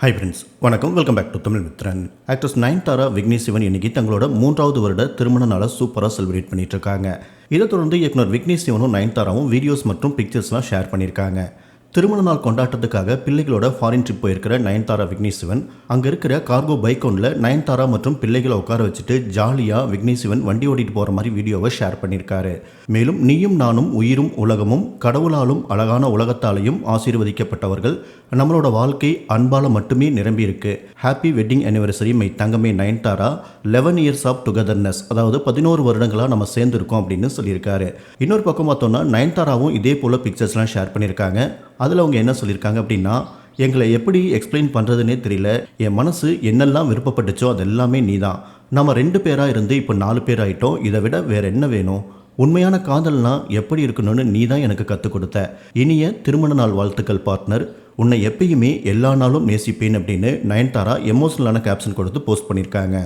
Hi friends, வணக்கம். Welcome back to Tamil Mithran. Actress Nayanthara, Vignesh Shivan இன்னைக்கு தங்களோட 3வது வருட திருமண நாளை சூப்பராக செலிப்ரேட் பண்ணிட்டு இருக்காங்க. இதை தொடர்ந்து இயக்குனர் விக்னேஷ் சிவனும் நயன்தாராவும் வீடியோஸ் மற்றும் பிக்சர்ஸ்லாம் ஷேர் பண்ணியிருக்காங்க. திருமண நாள் கொண்டாட்டத்துக்காக பிள்ளைகளோட ஃபாரின் ட்ரிப் போயிருக்கிற நயன்தாரா, விக்னேஷ் சிவன் அங்கே இருக்கிற கார்கோ பைக் ஒன்றில் நயன்தாரா மற்றும் பிள்ளைகளை உட்கார வச்சுட்டு ஜாலியாக விக்னேஷ் சிவன் வண்டி ஓட்டிட்டு போகிற மாதிரி வீடியோவை ஷேர் பண்ணியிருக்காரு. மேலும் நீயும் நானும் உயிரும் உலகமும் கடவுளாலும் அழகான உலகத்தாலையும் ஆசீர்வதிக்கப்பட்டவர்கள், நம்மளோட வாழ்க்கை அன்பால் மட்டுமே நிரம்பி இருக்கு. ஹாப்பி வெட்டிங் அனிவர்சரி மை தங்கமே நயன்தாரா, 11 இயர்ஸ் ஆஃப் டுகெதர்னஸ், அதாவது 11 வருடங்களாக நம்ம சேர்ந்துருக்கோம் அப்படின்னு சொல்லியிருக்காரு. இன்னொரு பக்கம் பார்த்தோம்னா நயன்தாராவும் இதே போல் பிக்சர்ஸ்லாம் ஷேர் பண்ணியிருக்காங்க. அதில் அவங்க என்ன சொல்லியிருக்காங்க அப்படின்னா, எங்களை எப்படி எக்ஸ்பிளைன் பண்ணுறதுனே தெரியல, என் மனசு என்னெல்லாம் விருப்பப்பட்டுச்சோ அது எல்லாமே நீ தான். நம்ம 2 பேராக இருந்து இப்போ 4 பேர் ஆகிட்டோம். இதை விட வேறு என்ன வேணும்? உண்மையான காதல்னா எப்படி இருக்கணும்னு நீ தான் எனக்கு கற்றுக் கொடுத்த. இனிய திருமண நாள் வாழ்த்துக்கள் பார்ட்னர், உன்னை எப்பயுமே எல்லா நாளும் நேசிப்பேன் அப்படின்னு நயன்தாரா எமோஷனலான கேப்ஷன் கொடுத்து போஸ்ட் பண்ணியிருக்காங்க.